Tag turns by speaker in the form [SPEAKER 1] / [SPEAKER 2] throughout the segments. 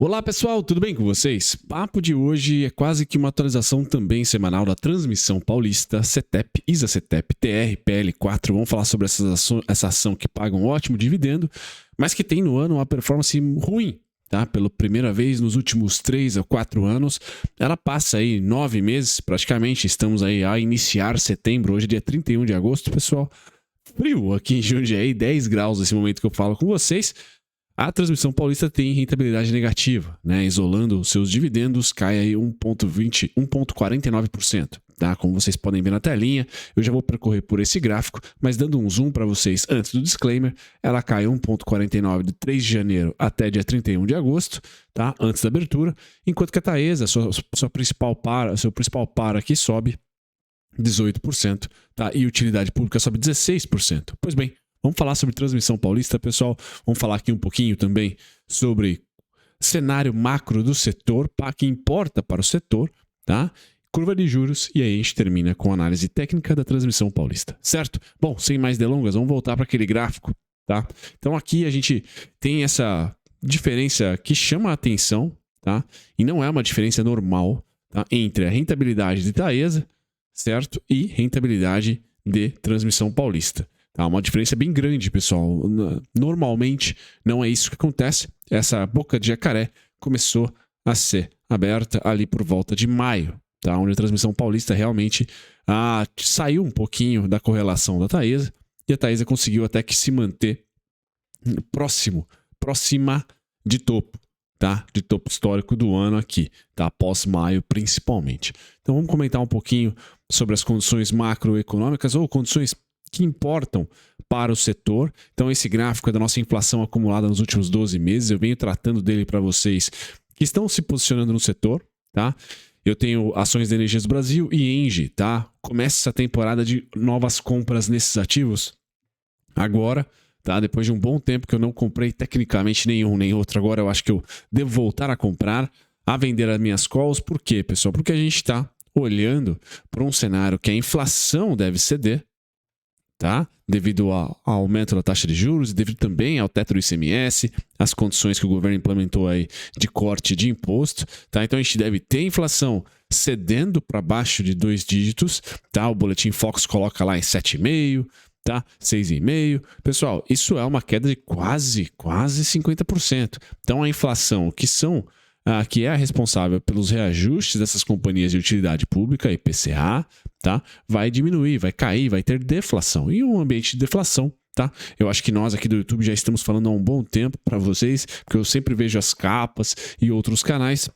[SPEAKER 1] Olá pessoal, tudo bem com vocês? Papo de hoje é quase que uma atualização também semanal da transmissão paulista, CETEP, ISA-CETEP, TR-PL4. Vamos falar sobre essa ação que paga um ótimo dividendo, mas que tem no ano uma performance ruim, tá? Pela primeira vez nos últimos 3 a 4 anos. Ela passa aí 9 meses praticamente, estamos aí a iniciar setembro, hoje é dia 31 de agosto, pessoal. Frio aqui em Jundiaí, 10 graus nesse momento que eu falo com vocês. A transmissão paulista tem rentabilidade negativa, né? Isolando os seus dividendos, cai aí 1,49%. Tá? Como vocês podem ver na telinha, eu já vou percorrer por esse gráfico, mas dando um zoom para vocês antes do disclaimer, ela cai 1,49% de 3 de janeiro até dia 31 de agosto, tá? Antes da abertura, enquanto que a Taesa, seu principal par aqui sobe 18%, tá? E utilidade pública sobe 16%. Pois bem, vamos falar sobre transmissão paulista, pessoal. Vamos falar aqui um pouquinho também sobre cenário macro do setor, que importa para o setor, tá? Curva de juros, e aí a gente termina com a análise técnica da transmissão paulista, certo? Bom, sem mais delongas, vamos voltar para aquele gráfico, tá? Então aqui a gente tem essa diferença que chama a atenção, tá? E não é uma diferença normal, tá? Entre a rentabilidade de Taesa, certo? E rentabilidade de transmissão paulista. Tá, uma diferença bem grande, pessoal. Normalmente não é isso que acontece. Essa boca de jacaré começou a ser aberta ali por volta de maio, tá? Onde a transmissão paulista realmente saiu um pouquinho da correlação da Taesa, e a Taesa conseguiu até que se manter próxima de topo, tá? De topo histórico do ano aqui, tá? Após maio principalmente. Então vamos comentar um pouquinho sobre as condições macroeconômicas ou condições que importam para o setor. Então esse gráfico é da nossa inflação acumulada nos últimos 12 meses. Eu venho tratando dele para vocês que estão se posicionando no setor, tá? Eu tenho ações da Energias do Brasil e Engie, tá? Começa essa temporada de novas compras nesses ativos agora, tá? Depois de um bom tempo que eu não comprei tecnicamente nenhum nem outro, agora eu acho que eu devo voltar a comprar, a vender as minhas calls. Por quê, pessoal? Porque a gente está olhando para um cenário que a inflação deve ceder, tá? Devido ao aumento da taxa de juros e devido também ao teto do ICMS, as condições que o governo implementou aí de corte de imposto, tá? Então a gente deve ter inflação cedendo para baixo de 2 dígitos, tá? O Boletim Fox coloca lá em 7,5%, tá? 6,5%. Pessoal, isso é uma queda de quase 50%. Então a inflação que é a responsável pelos reajustes dessas companhias de utilidade pública, IPCA, tá? Vai diminuir, vai cair, vai ter deflação. E um ambiente de deflação, tá? Eu acho que nós aqui do YouTube já estamos falando há um bom tempo para vocês, porque eu sempre vejo as capas e outros canais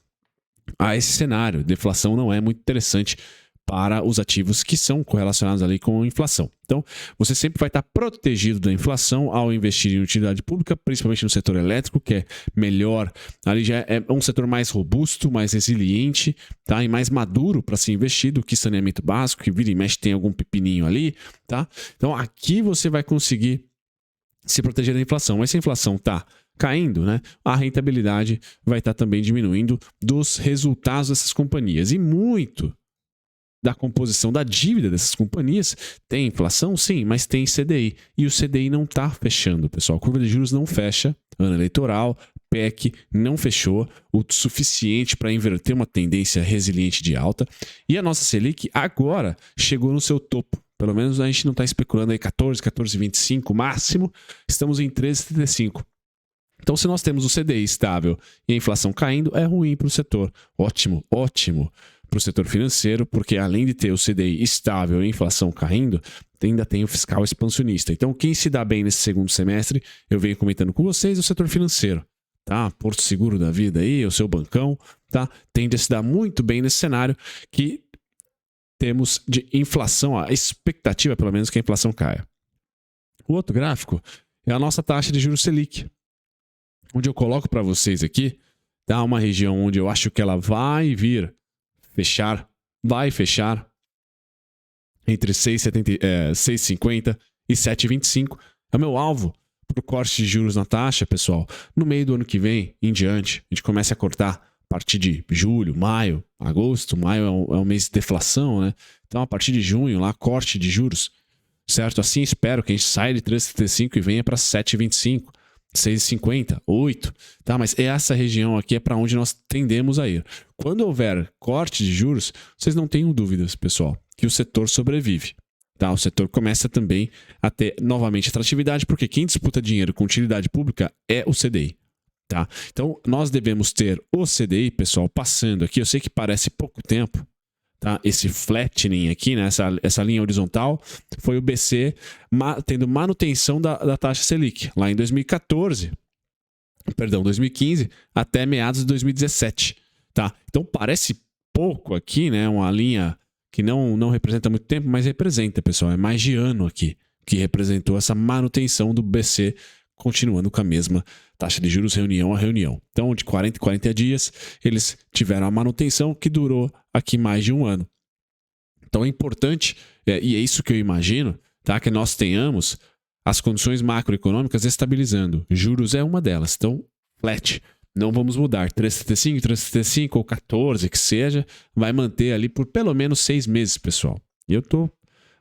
[SPEAKER 1] a esse cenário. Deflação não é muito interessante para os ativos que são correlacionados ali com a inflação. Então, você sempre vai estar protegido da inflação ao investir em utilidade pública, principalmente no setor elétrico, que é melhor, ali já é um setor mais robusto, mais resiliente, tá? E mais maduro para ser investido que saneamento básico, que vira e mexe tem algum pepininho ali, tá? Então, aqui você vai conseguir se proteger da inflação. Mas se a inflação está caindo, né, a rentabilidade vai estar também diminuindo dos resultados dessas companhias. E muito da composição da dívida dessas companhias tem inflação, sim, mas tem CDI. E o CDI não está fechando, pessoal. A curva de juros não fecha. Ano eleitoral, PEC não fechou o suficiente para inverter uma tendência resiliente de alta. E a nossa Selic agora chegou no seu topo. Pelo menos a gente não está especulando aí 14,25 máximo. Estamos em 13,75. Então, se nós temos o CDI estável e a inflação caindo, é ruim para o setor. Ótimo para o setor financeiro, porque além de ter o CDI estável e a inflação caindo, ainda tem o fiscal expansionista. Então, quem se dá bem nesse segundo semestre, eu venho comentando com vocês, é o setor financeiro, tá? Porto Seguro da vida aí, o seu bancão, tá? Tende a se dar muito bem nesse cenário que temos de inflação, a expectativa, pelo menos, que a inflação caia. O outro gráfico é a nossa taxa de juros Selic, onde eu coloco para vocês aqui, tá? Uma região onde eu acho que ela vai fechar entre 6,50 e 7,25. É o meu alvo para o corte de juros na taxa, pessoal. No meio do ano que vem, em diante, a gente começa a cortar a partir de julho, maio, agosto. Maio é um mês de deflação, né? Então, a partir de junho, lá, corte de juros, certo? Assim, espero que a gente saia de 3,75 e venha para 7,25. 6,50, 8, tá? Mas essa região aqui é para onde nós tendemos a ir. Quando houver corte de juros, vocês não tenham dúvidas, pessoal, que o setor sobrevive. Tá? O setor começa também a ter novamente atratividade, porque quem disputa dinheiro com utilidade pública é o CDI. Tá? Então, nós devemos ter o CDI, pessoal, passando aqui. Eu sei que parece pouco tempo, tá? Esse flattening aqui, né? essa linha horizontal, foi o BC tendo manutenção da taxa Selic, lá em 2015, até meados de 2017. Tá? Então, parece pouco aqui, né? Uma linha que não representa muito tempo, mas representa, pessoal. É mais de ano aqui que representou essa manutenção do BC, continuando com a mesma taxa de juros reunião a reunião. Então, de 40 em 40 dias, eles tiveram a manutenção que durou aqui mais de um ano. Então, é importante, e é isso que eu imagino, tá? Que nós tenhamos as condições macroeconômicas estabilizando. Juros é uma delas. Então, flat. Não vamos mudar. 3,75, 3,75 ou 14, que seja, vai manter ali por pelo menos 6 meses, pessoal. E eu estou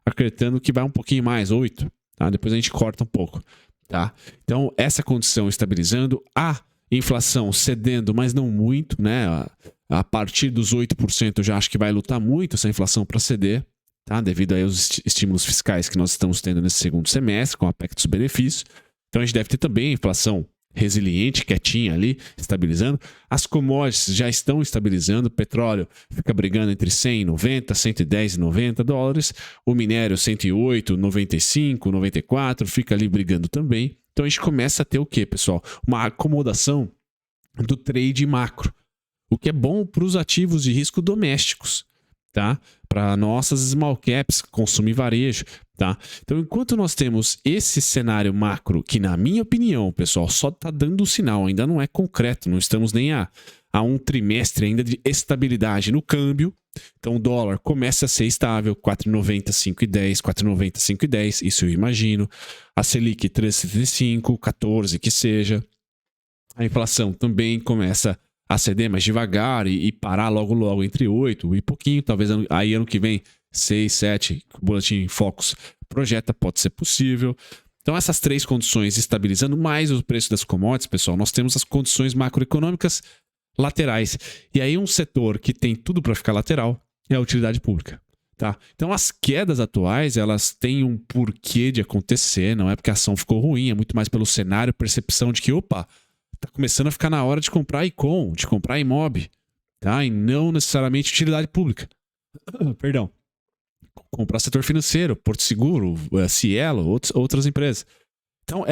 [SPEAKER 1] acreditando que vai um pouquinho mais, 8. Tá? Depois a gente corta um pouco. Tá? Então, essa condição estabilizando, a inflação cedendo, mas não muito, né? A partir dos 8% eu já acho que vai lutar muito essa inflação para ceder, tá? Devido aí aos estímulos fiscais que nós estamos tendo nesse segundo semestre, com a PEC dos benefícios. Então, a gente deve ter também a inflação resiliente, quietinha ali, estabilizando. As commodities já estão estabilizando. O petróleo fica brigando entre 100 e 90, 110 e 90 dólares. O minério 108, 95, 94, fica ali brigando também. Então a gente começa a ter o quê, pessoal? Uma acomodação do trade macro, o que é bom para os ativos de risco domésticos, tá? Para nossas small caps, consumo e varejo, tá? Então, enquanto nós temos esse cenário macro, que na minha opinião, pessoal, só está dando um sinal, ainda não é concreto, não estamos nem a um trimestre ainda de estabilidade no câmbio. Então, o dólar começa a ser estável, 4,90, 5,10, 4,90, 5,10, isso eu imagino. A Selic 3,75, 14 que seja. A inflação também começa a ceder mais devagar e parar logo entre 8 e pouquinho, talvez aí ano que vem 6, 7, o Boletim Focus projeta, pode ser possível. Então essas três condições estabilizando mais o preço das commodities, pessoal, nós temos as condições macroeconômicas laterais. E aí um setor que tem tudo para ficar lateral é a utilidade pública. Tá? Então as quedas atuais, elas têm um porquê de acontecer, não é porque a ação ficou ruim, é muito mais pelo cenário, percepção de que, opa, tá começando a ficar na hora de comprar Icon, de comprar Imob, tá? E não necessariamente utilidade pública. Perdão. Comprar setor financeiro, Porto Seguro, Cielo, outras empresas. Então,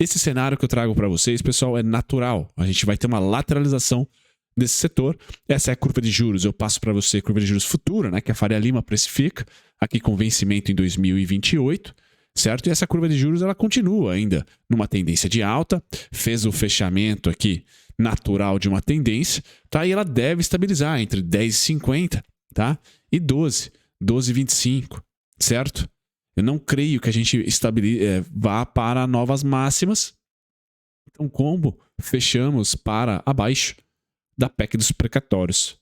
[SPEAKER 1] esse cenário que eu trago para vocês, pessoal, é natural. A gente vai ter uma lateralização desse setor. Essa é a curva de juros. Eu passo para você a curva de juros futura, né, que a Faria Lima precifica, aqui com vencimento em 2028. Certo? E essa curva de juros ela continua ainda numa tendência de alta, fez o fechamento aqui natural de uma tendência, tá? E ela deve estabilizar entre 10,50, tá? E 12,25, certo? Eu não creio que a gente vá para novas máximas. Então, como fechamos para abaixo da PEC dos precatórios,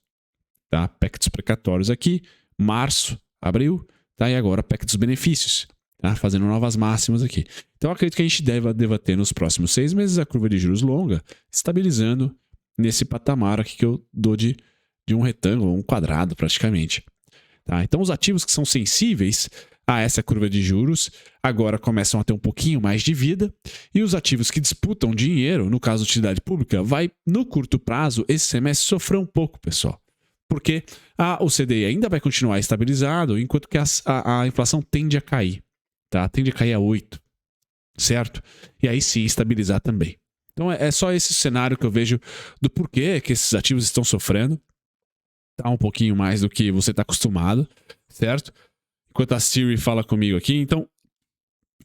[SPEAKER 1] tá? PEC dos precatórios aqui, março, abril, tá? E agora a PEC dos benefícios. Tá? Fazendo novas máximas aqui. Então, eu acredito que a gente deva ter nos próximos 6 meses a curva de juros longa estabilizando nesse patamar aqui que eu dou de um retângulo, um quadrado praticamente. Tá? Então, os ativos que são sensíveis a essa curva de juros agora começam a ter um pouquinho mais de vida e os ativos que disputam dinheiro, no caso utilidade pública, vai no curto prazo esse semestre sofrer um pouco, pessoal. Porque o CDI ainda vai continuar estabilizado enquanto que a inflação tende a cair. Tá? Tende a cair a 8, certo? E aí sim estabilizar também. Então é só esse cenário que eu vejo do porquê que esses ativos estão sofrendo. Tá um pouquinho mais do que você está acostumado, certo? Enquanto a Siri fala comigo aqui. Então,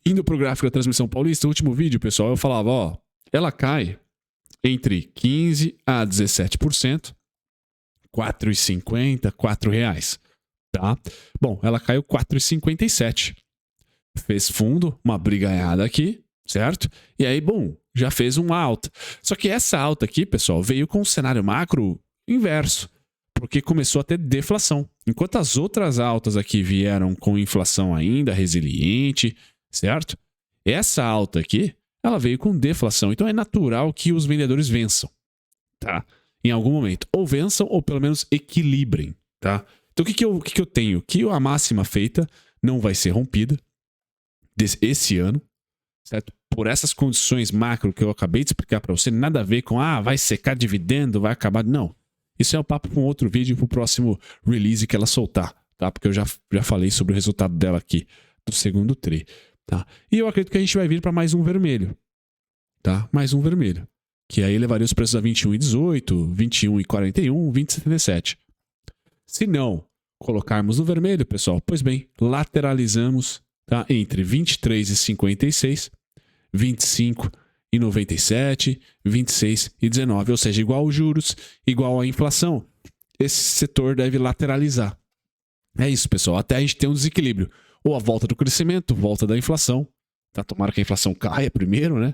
[SPEAKER 1] indo para o gráfico da transmissão paulista, o último vídeo, pessoal, eu falava, ela cai entre 15% a 17%, R$4,50, R$4, tá? Bom, ela caiu 4,57%. Fez fundo, uma brigaiada aqui, certo? E aí, bom, já fez uma alta. Só que essa alta aqui, pessoal, veio com um cenário macro inverso, porque começou a ter deflação. Enquanto as outras altas aqui vieram com inflação ainda resiliente, certo? Essa alta aqui, ela veio com deflação. Então é natural que os vendedores vençam, tá? Em algum momento. Ou vençam ou pelo menos equilibrem, tá? Então o que eu tenho? Que a máxima feita não vai ser rompida esse ano, certo? Por essas condições macro que eu acabei de explicar para você, nada a ver com, vai secar dividendo, vai acabar. Não. Isso é um papo para um outro vídeo, para o próximo release que ela soltar, tá? Porque eu já falei sobre o resultado dela aqui, do segundo TRI, tá? E eu acredito que a gente vai vir para mais um vermelho, tá? Mais um vermelho. Que aí levaria os preços a 21,18, 21,41, 20,77. Se não colocarmos no vermelho, pessoal, pois bem, lateralizamos, tá? Entre 23,56, 25,97, 26,19, ou seja, igual aos juros, igual à inflação. Esse setor deve lateralizar. É isso, pessoal, até a gente ter um desequilíbrio. Ou a volta do crescimento, volta da inflação, tá? Tomara que a inflação caia primeiro, né?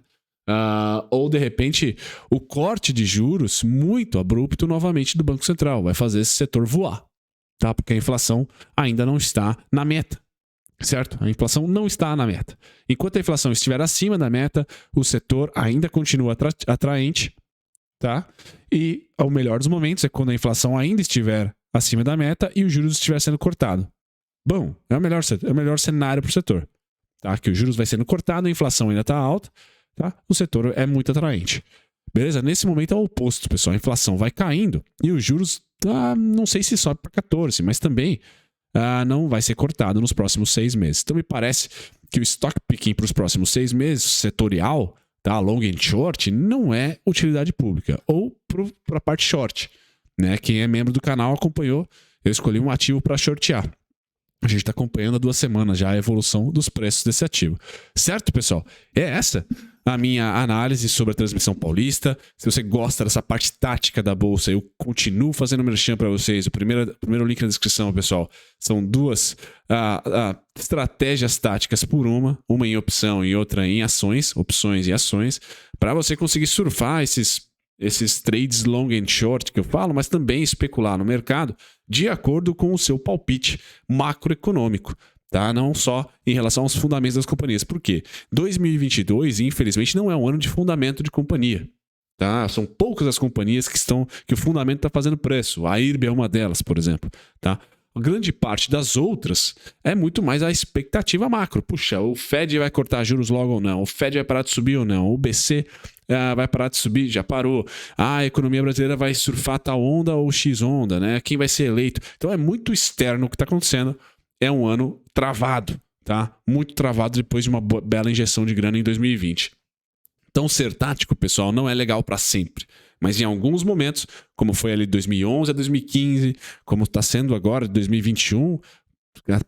[SPEAKER 1] Ou de repente o corte de juros muito abrupto novamente do Banco Central vai fazer esse setor voar, tá? Porque a inflação ainda não está na meta, certo? A inflação não está na meta. Enquanto a inflação estiver acima da meta, o setor ainda continua atraente, tá? E o melhor dos momentos é quando a inflação ainda estiver acima da meta e os juros estiver sendo cortado. Bom, é o melhor cenário para o setor, tá? Que os juros vai sendo cortado, a inflação ainda está alta, tá? O setor é muito atraente. Beleza? Nesse momento é o oposto, pessoal. A inflação vai caindo e os juros, não sei se sobe para 14, mas também não vai ser cortado nos próximos 6 meses. Então me parece que o stock picking para os próximos 6 meses, setorial, tá? Long and short, não é utilidade pública. Ou para a parte short, né? Quem é membro do canal acompanhou, eu escolhi um ativo para shortear. A gente está acompanhando há 2 semanas já a evolução dos preços desse ativo. Certo, pessoal? É essa a minha análise sobre a transmissão paulista. Se você gosta dessa parte tática da bolsa, eu continuo fazendo merchan para vocês. O primeiro link na descrição, pessoal. São 2 estratégias táticas por uma em opção e outra em ações, opções e ações, para você conseguir surfar esses trades long and short que eu falo, mas também especular no mercado de acordo com o seu palpite macroeconômico, tá? Não só em relação aos fundamentos das companhias. Por quê? 2022, infelizmente, não é um ano de fundamento de companhia, tá? São poucas as companhias que o fundamento está fazendo preço. A IRB é uma delas, por exemplo, tá? A grande parte das outras é muito mais a expectativa macro. Puxa, o Fed vai cortar juros logo ou não? O Fed vai parar de subir ou não? O BC vai parar de subir? Já parou. A economia brasileira vai surfar tal onda ou X onda, né? Quem vai ser eleito? Então é muito externo o que está acontecendo. É um ano travado, tá? Muito travado depois de uma bela injeção de grana em 2020. Então ser tático, pessoal, não é legal para sempre. Mas em alguns momentos, como foi ali de 2011 a 2015, como está sendo agora de 2021,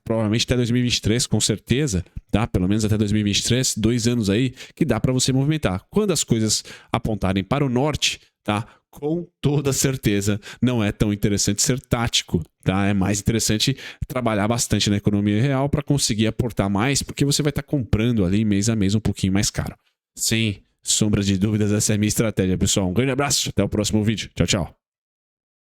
[SPEAKER 1] provavelmente até 2023, com certeza, tá? Pelo menos até 2023, 2 anos aí, que dá para você movimentar. Quando as coisas apontarem para o norte, tá? Com toda certeza, não é tão interessante ser tático, tá? É mais interessante trabalhar bastante na economia real para conseguir aportar mais, porque você vai estar comprando ali mês a mês um pouquinho mais caro. Sem sombra de dúvidas, essa é a minha estratégia, pessoal. Um grande abraço, até o próximo vídeo. Tchau, tchau.